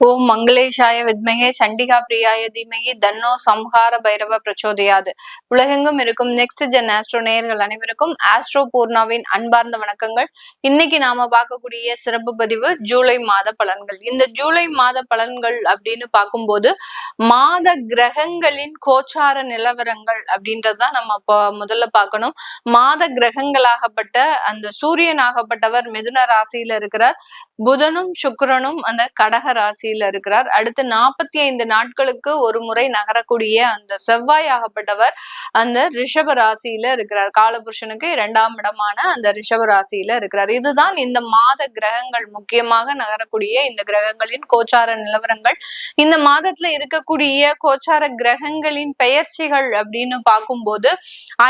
ஓம் மங்களேஷாய வித்மகே சண்டிகா பிரியாய தீமகி தன்னோ சம்ஹார பைரவ பிரச்சோதயாது. உலகெங்கும் இருக்கும் நெக்ஸ்ட் ஜென் ஆஸ்ட்ரோ நேயர்கள் அனைவருக்கும் ஆஸ்ட்ரோ பூர்ணாவின் அன்பார்ந்த வணக்கங்கள். இன்னைக்கு நாம பார்க்கக்கூடிய சிறப்பு பதிவு ஜூலை மாத பலன்கள். இந்த ஜூலை மாத பலன்கள் அப்படின்னு பார்க்கும்போது மாத கிரகங்களின் கோச்சார நிலவரங்கள் அப்படின்றதுதான் நம்ம முதல்ல பார்க்கணும். மாத கிரகங்களாகப்பட்ட அந்த சூரியனாகப்பட்டவர் மிதுன ராசியில இருக்கிறார். புதனும் சுக்கிரனும் அந்த கடக ராசியில இருக்கிறார். அடுத்து 45 நாட்களுக்கு ஒரு முறை நகரக்கூடிய அந்த செவ்வாய் ஆகப்பட்டவர் அந்த ரிஷப ராசியில இருக்கிறார். காலபுருஷனுக்கு 2ஆம் இடமான அந்த ரிஷப ராசியில இருக்கிறார். இதுதான் இந்த மாத கிரகங்கள், முக்கியமாக நகரக்கூடிய இந்த கிரகங்களின் கோச்சார நிலவரங்கள். இந்த மாதத்துல இருக்கக்கூடிய கோச்சார கிரகங்களின் பெயர்ச்சிகள் அப்படின்னு பார்க்கும்போது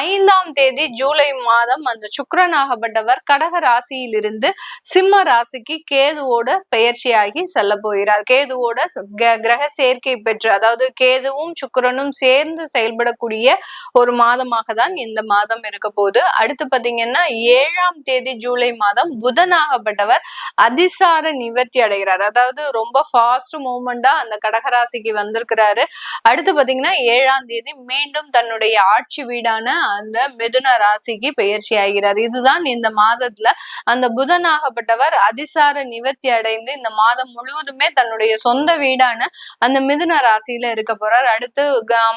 5ஆம் தேதி ஜூலை மாதம் அந்த சுக்கிரன் ஆகப்பட்டவர் கடக ராசியிலிருந்து சிம்ம ராசிக்கு கேதுவோட பெயர்ச்சியாகி செல்ல போகிறார். கேதுவோட கிரக சேர்க்கை பெற்று, அதாவது கேதுவும் சுக்கிரனும் சேர்ந்து செயல்படக்கூடிய ஒரு மாதமாக தான் இந்த மாதம் இருக்க போது. அடுத்து பாத்தீங்கன்னா 7ஆம் தேதி ஜூலை மாதம் புதனாகப்பட்டவர் அதிசார நிவர்த்தி அடைகிறார். அதாவது ரொம்ப ஃபாஸ்ட் மூவ்மெண்டா அந்த கடகராசிக்கு வந்திருக்கிறாரு. அடுத்து பாத்தீங்கன்னா 7ஆம் தேதி மீண்டும் தன்னுடைய ஆட்சி வீடான அந்த மிதுன ராசிக்கு பெயர்ச்சி ஆகிறார். இதுதான் இந்த மாதத்துல அந்த புதனாகப்பட்டவர் அதிசார நிவர்த்தி அடைந்து இந்த மாதம் முழுவதுமே தன்னுடைய சொந்த வீடான அந்த மிதுன ராசியில இருக்க போறார். அடுத்து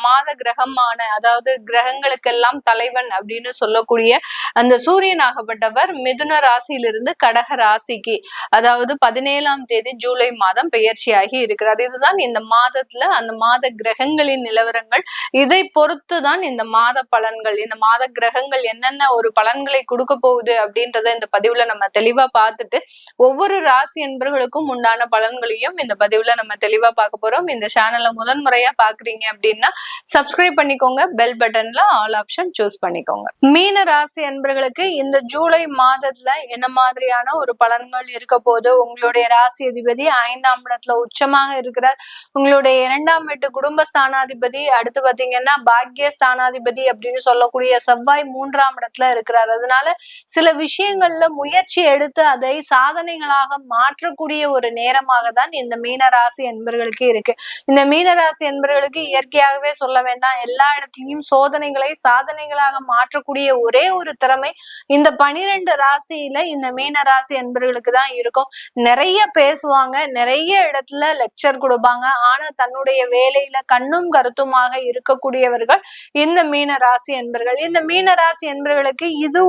மாத கிரகமான, அதாவது கிரகங்களுக்கெல்லாம் தலைவன் அப்படின்னு சொல்லக்கூடிய அந்த சூரியனாகப்பட்டவர் மிதுன ராசியிலிருந்து கடக ராசிக்கு, அதாவது 17ஆம் தேதி ஜூலை மாதம் பெயர்ச்சியாகி இருக்கிறார். இதுதான் இந்த மாதத்துல அந்த மாத கிரகங்களின் நிலவரங்கள். இதை பொறுத்துதான் இந்த மாத பலன்கள், இந்த மாத கிரகங்கள் என்னென்ன ஒரு பலன்களை கொடுக்க போகுது அப்படின்றத இந்த பதிவுல நம்ம தெளிவா பார்த்துட்டு ஒவ்வொரு ராசி என்பர்களுக்கும் உண்டான பலன்களையும் இந்த பதிவுல நம்ம தெளிவா பார்க்க போறோம். இந்த சேனலை முதன்முறையா பாக்குறீங்க அப்படின்னா சப்ஸ்கிரைப் பண்ணிக்கோங்க, பெல் பட்டன்ல ஆல் ஆப்ஷன் சூஸ் பண்ணிக்கோங்க. மீன ராசி என்பர்களுக்கு இந்த ஜூலை மாதத்துல என்ன மாதிரியான ஒரு பலன்கள் இருக்க போது? உங்களுடைய ராசி அதிபதி 5ஆம் இடத்துல உச்சமாக இருக்கிறார். உங்களுடைய 2ஆம் வீட்டு குடும்பஸ்தானாதிபதி, அடுத்து பாத்தீங்கன்னா பாக்கிய ஸ்தானாதிபதி அப்படின்னு சொல்லக்கூடிய செவ்வாய் 3ஆம் இடத்துல இருக்கிறார். அதனால சில விஷயங்கள்ல முயற்சி எடுத்து அதை சாதனைகளாக மாற்றக்கூடிய ஒரு நேரமாக தான் இந்த மீனராசி என்பர்களுக்கு இருக்கு. இந்த மீனராசி என்பர்களுக்கு இயற்கையாகவே சொல்ல வேண்டாம், எல்லா இடத்துலயும் சோதனைகளை சாதனைகளாக மாற்றக்கூடிய ஒரே ஒரு திறமை இந்த 12 ராசியில இந்த மீனராசி என்பர்களுக்கு தான் இருக்கும். நிறைய பேசுவாங்க, நிறைய இடத்துல லெக்சர் கொடுப்பாங்க. ஆனா தன்னுடைய வேலையில கண்ணும் கருத்துமாக இருக்கக்கூடியவர்கள் இந்த மீனராசி என்பர்கள். இந்த மீனராசி என்பர்களுக்கு இது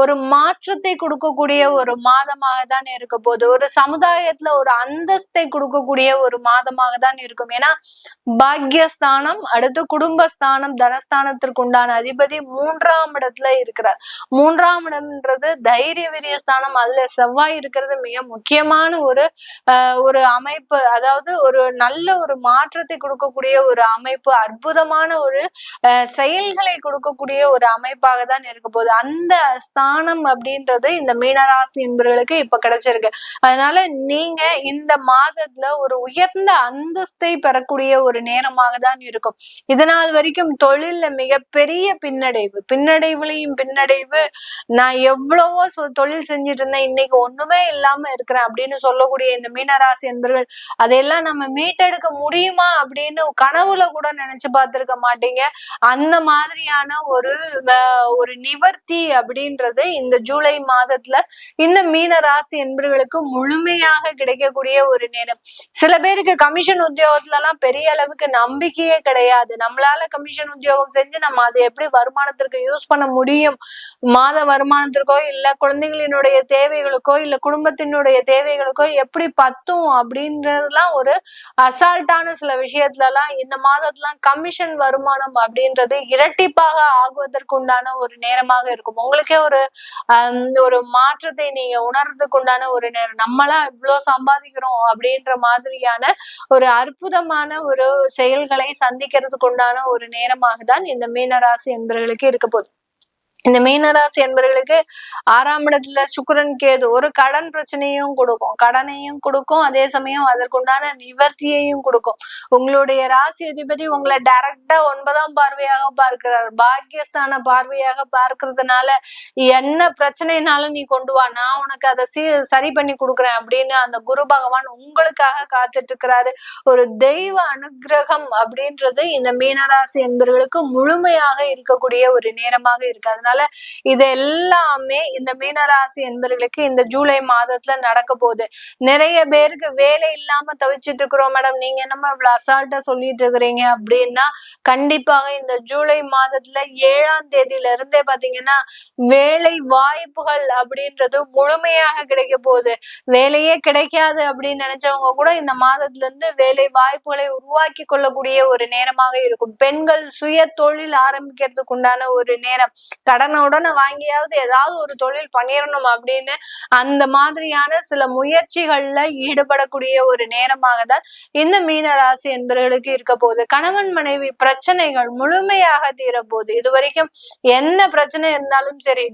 ஒரு மாற்றத்தை கொடுக்கக்கூடிய ஒரு மாதமாக தான் இருக்க போது. ஒரு சமுதாயத்துல ஒரு அந்தஸ்தை கொடுக்கக்கூடிய ஒரு மாதமாக தான் இருக்கும். ஏன்னா பாக்யஸ்தானம், அடுத்து குடும்பஸ்தானம், தனஸ்தானத்திற்கு உண்டான அதிபதி 3ஆம் இடத்துல இருக்கிறார். 3ஆம் இடம்ன்றது தைரிய வீரிய ஸ்தானம். அதுல செவ்வாய் இருக்கிறது மிக முக்கியமான ஒரு அமைப்பு. அதாவது ஒரு நல்ல ஒரு மாற்றத்தை கொடுக்கக்கூடிய ஒரு அமைப்பு, அற்புதமான ஒரு செயல்களை கொடுக்கக்கூடிய ஒரு அமைப்பாக தான் இருக்க போகுது. அந்த ஸ்தானம் அப்படின்றது இந்த மீனராசி என்பவர்களுக்கு இப்ப கிடைச்சிருக்கு. அதனால நீங்க இந்த மாதத்துல ஒரு உயர்ந்த அந்தஸ்தை பெறக்கூடிய ஒரு நேரமாக தான் இருக்கும். இதனால் வரைக்கும் தொழில்ல மிகப்பெரிய பின்னடைவுலையும் பின்னடைவு. நான் எவ்வளவோ தொழில் செஞ்சுட்டு இருந்தேன், இன்னைக்கு ஒண்ணுமே இல்லாம இருக்கிறேன் அப்படின்னு சொல்லக்கூடிய இந்த மீனராசி என்பவர்கள் அதையெல்லாம் நம்ம மீட்டெடுக்க முடியுமா அப்படின்னு கனவுல கூட நினைச்சு பார்த்திருக்க மாட்டீங்க. அந்த மாதிரியான ஒரு நிவர்த்தி அப்படின்றது இந்த ஜூலை மாதத்துல இந்த மீன ராசி என்பவர்களுக்கு முழுமையாக கிடைக்கக்கூடிய ஒரு நேரம். சில பேருக்கு கமிஷன் உத்தியோகத்துல எல்லாம் பெரிய அளவுக்கு நம்பிக்கையே கிடையாது. நம்மளால கமிஷன் உத்தியோகம் செஞ்சு நம்ம அதை எப்படி வருமானத்திற்கு யூஸ் பண்ண முடியும், மாத வருமானத்திற்கோ இல்ல குழந்தைகளினுடைய தேவைகளுக்கோ இல்ல குடும்பத்தினுடைய தேவைகளுக்கோ எப்படி பத்தும் அப்படின்றதுலாம் ஒரு அசால்ட்டான சில விஷயத்துல எல்லாம் இந்த மாதத்துல கமிஷன் வருமானம் அப்படின்றது இரட்டிப்பாக ஆகுவதற்குண்டான ஒரு நேரமாக இருக்கும். உங்களுக்கே ஒரு மாற்றத்தை நீங்க உணர்றதுக்கு உண்டான ஒரு நேரம். நம்மளா இவ்வளவு சம்பாதிக்கிறோம் அப்படின்ற மாதிரியான ஒரு அற்புதமான ஒரு செயல்களை சந்திக்கிறதுக்கு உண்டான ஒரு நேரமாக தான் இந்த மீனராசி என்பவர்களுக்கு இருக்க போகுது. இந்த மீனராசி என்பவர்களுக்கு 6ஆம் இடத்துல சுக்கிரன் கேது ஒரு கடன் பிரச்சனையும் கொடுக்கும், கடனையும் கொடுக்கும், அதே சமயம் அதற்குண்டான நிவர்த்தியையும் கொடுக்கும். உங்களுடைய ராசி அதிபதி உங்களை டைரக்டா 9ஆம் பார்வையாக பார்க்கிறார். பாக்கியஸ்தான பார்வையாக பார்க்கறதுனால என்ன பிரச்சனைனாலும் நீ கொண்டு வா, நான் உனக்கு அதை சரி பண்ணி கொடுக்குறேன் அப்படின்னு அந்த குரு பகவான் உங்களுக்காக காத்துட்டு இருக்கிறாரு. ஒரு தெய்வ அனுகிரகம் அப்படின்றது இந்த மீனராசி என்பவர்களுக்கு முழுமையாக இருக்கக்கூடிய ஒரு நேரமாக இருக்கு. அதனால இது எல்லாமே இந்த மீனராசி என்பவர்களுக்கு இந்த ஜூலை மாதத்துல நடக்க போகுது. நிறைய பேருக்கு வேலை இல்லாம தவிச்சிட்டு இருக்கிறோம் மேடம், நீங்க என்னமா இவ்வளவு அசால்ட்டா சொல்லிட்டு இருக்கிறீங்க அப்படின்னா, கண்டிப்பாக இந்த ஜூலை மாதத்துல 7ஆம் தேதியில இருந்தே பாத்தீங்கன்னா வேலை வாய்ப்புகள் அப்படின்றது முழுமையாக கிடைக்க போகுது. வேலையே கிடைக்காது அப்படின்னு நினைச்சவங்க கூட இந்த மாதத்துல இருந்து வேலை வாய்ப்புகளை உருவாக்கி கொள்ளக்கூடிய ஒரு நேரமாக இருக்கும். பெண்கள் சுய தொழில் ஆரம்பிக்கிறதுக்கு உண்டான ஒரு நேரம். கடனுடனே வாங்கியாவது ஏதாவது ஒரு தொழில் பண்ணிடணும் அப்படின்னு அந்த மாதிரியான சில முயற்சிகள்ல ஈடுபடக்கூடிய ஒரு நேரமாக தான் இந்த மீன ராசி என்பவர்களுக்கு இருக்க போகுது. கணவன் மனைவி பிரச்சனைகள் முழுமையாக தீரப்போகுது. இது வரைக்கும் என்ன பிரச்சனை இருந்தாலும் சரி,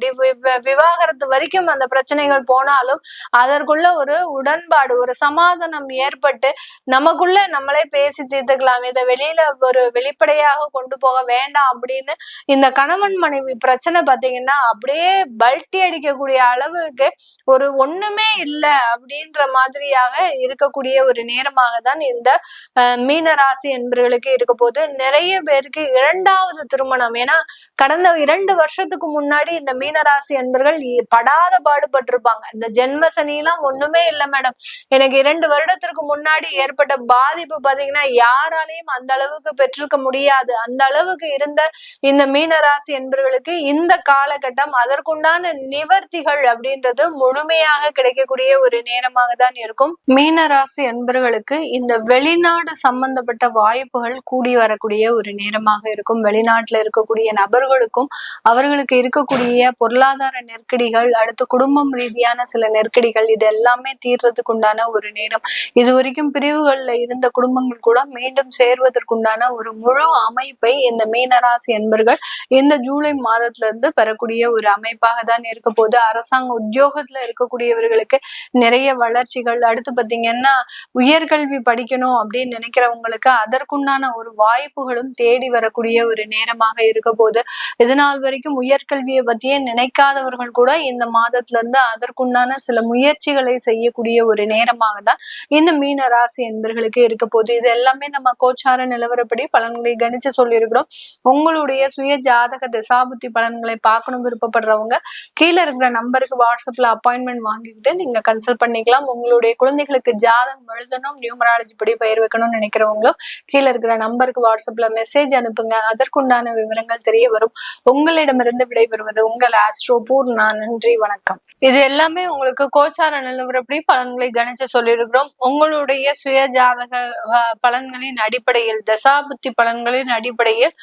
விவாகரத்து வரைக்கும் அந்த பிரச்சனைகள் போனாலும் அதற்குள்ள ஒரு உடன்பாடு, ஒரு சமாதானம் ஏற்பட்டு நமக்குள்ள நம்மளே பேசி தீர்த்துக்கலாம். இதை வெளியில ஒரு வெளிப்படையாக கொண்டு போக வேண்டாம் அப்படின்னு இந்த கணவன் மனைவி பிரச்சனை பாத்தீங்கன்னா அப்படியே பல்ட்டி அடிக்கக்கூடிய அளவுக்கு ஒரு ஒண்ணுமே இல்லை அப்படின்ற மாதிரியாக இருக்கக்கூடிய ஒரு நேரமாக தான் இந்த மீன ராசி என்பவர்களுக்கு இருக்க போது. நிறைய பேருக்கு 2வது திருமணம், ஏன்னா கடந்த 2 வருஷத்துக்கு முன்னாடி இந்த மீனராசி என்பவர்கள் படாத பாடுபட்டிருப்பாங்க. இந்த ஜென்ம சனி எல்லாம் ஒண்ணுமே இல்லை மேடம், எனக்கு 2 வருடத்திற்கு முன்னாடி ஏற்பட்ட பாதிப்பு பாத்தீங்கன்னா யாராலையும் அந்த அளவுக்கு பெற்றிருக்க முடியாது. அந்த அளவுக்கு இருந்த இந்த மீனராசி என்பவர்களுக்கு இந்த காலகட்டம் அதற்குண்டான நிவர்த்திகள் அப்படின்றது முழுமையாக கிடைக்கக்கூடிய ஒரு நேரமாக தான் இருக்கும். மீனராசி என்பவர்களுக்கு இந்த வெளிநாடு சம்பந்தப்பட்ட வாய்ப்புகள் கூடி வரக்கூடிய ஒரு நேரமாக இருக்கும். வெளிநாட்டுல இருக்கக்கூடிய நபர்களுக்கும் அவர்களுக்கு இருக்கக்கூடிய பொருளாதார நெருக்கடிகள், அடுத்து குடும்பம் ரீதியான சில நெருக்கடிகள், இது எல்லாமே தீர்றதுக்கு உண்டான ஒரு நேரம். இது வரைக்கும் பிரிவுகள்ல இருந்த குடும்பங்கள் கூட மீண்டும் சேர்வதற்குண்டான ஒரு முழு அமைப்பை இந்த மீனராசி என்பவர்கள் இந்த ஜூலை மாதத்துல இருந்து பெறக்கூடிய ஒரு அமைப்பாக தான் இருக்க போது. அரசாங்க உத்தியோகத்துல இருக்கக்கூடியவர்களுக்கு நிறைய வளர்ச்சிகள், அடுத்து பாத்தீங்கன்னா உயர்கல்வி படிக்கணும் அப்படின்னு நினைக்கிறவங்களுக்கு அதற்குண்டான ஒரு வாய்ப்புகளும் தேடி வரக்கூடிய ஒரு நேரமாக இருக்க போது. இதனால் வரைக்கும் உயர்கல்வியை பத்தியே நினைக்காதவர்கள் கூட இந்த மாதத்துல இருந்து அதற்குண்டான சில முயற்சிகளை செய்யக்கூடிய ஒரு நேரமாக தான் இந்த மீன ராசி என்பவர்களுக்கு இருக்க போது. இது எல்லாமே நம்ம கோச்சார நிலவரப்படி பலன்களை கணிச்சு சொல்லியிருக்கிறோம். உங்களுடைய சுய ஜாதக திசாபுத்தி பலன்களை பார்க்கணும் விருப்பப்படுறவங்க கீழே இருக்கிற நம்பருக்கு வாட்ஸ்அப்ல அப்பாயின்மெண்ட் வாங்கிக்கிட்டு நீங்க கன்சல்ட் பண்ணிக்கலாம். உங்களுடைய குழந்தைகளுக்கு ஜாதகம் எழுதணும், நியூமராலஜி படி பெயர் வைக்கணும்னு நினைக்கிறவங்களும் கீழே இருக்கிற நம்பருக்கு வாட்ஸ்அப்ல மெசேஜ் அனுப்புங்க. அதற்குண்டான விவரங்கள் தெரிய வரும். உங்களிடமிருந்து விடைபெறுவது உங்கள் ஆஸ்ட்ரோ பூர்ணா. நன்றி, வணக்கம். இது எல்லாமே உங்களுக்கு கோச்சார நிலவரப்படி பலன்களை கணிச்சு சொல்லியிருக்கிறோம். உங்களுடைய சுய ஜாதக பலன்களின் அடிப்படையில், தசாபுத்தி பலன்களின் அடிப்படையில்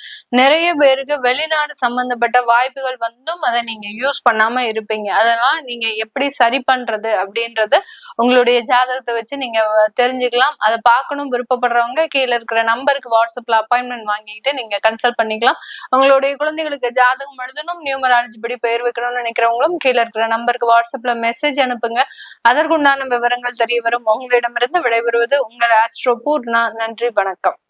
நிறைய பேருக்கு வெளிநாடு சம்பந்தப்பட்ட வாய்ப்புகள் வந்தும் அதை நீங்க யூஸ் பண்ணாம இருப்பீங்க. அதெல்லாம் நீங்க எப்படி சரி பண்றது அப்படின்றது உங்களுடைய ஜாதகத்தை வச்சு நீங்க தெரிஞ்சுக்கலாம். அதை பார்க்கணும் விருப்பப்படுறவங்க கீழே இருக்கிற நம்பருக்கு வாட்ஸ்அப்ல அப்பாயின்மெண்ட் வாங்கிட்டு நீங்க கன்சல்ட் பண்ணிக்கலாம். உங்களுடைய குழந்தைகளுக்கு ஜாதகம் எழுதணும், நியூமராலஜி படி பெயர் வைக்கணும்னு நினைக்கிறவங்களும் கீழே இருக்கிற நம்பருக்கு வாட்ஸ்அப்ல மெசேஜ் அனுப்புங்க. அதற்குண்டான விவரங்கள் தெரிய வரும். உங்களிடமிருந்து விடைபெறுவது உங்கள் ஆஸ்ட்ரோ பூர்ணா. நன்றி, வணக்கம்.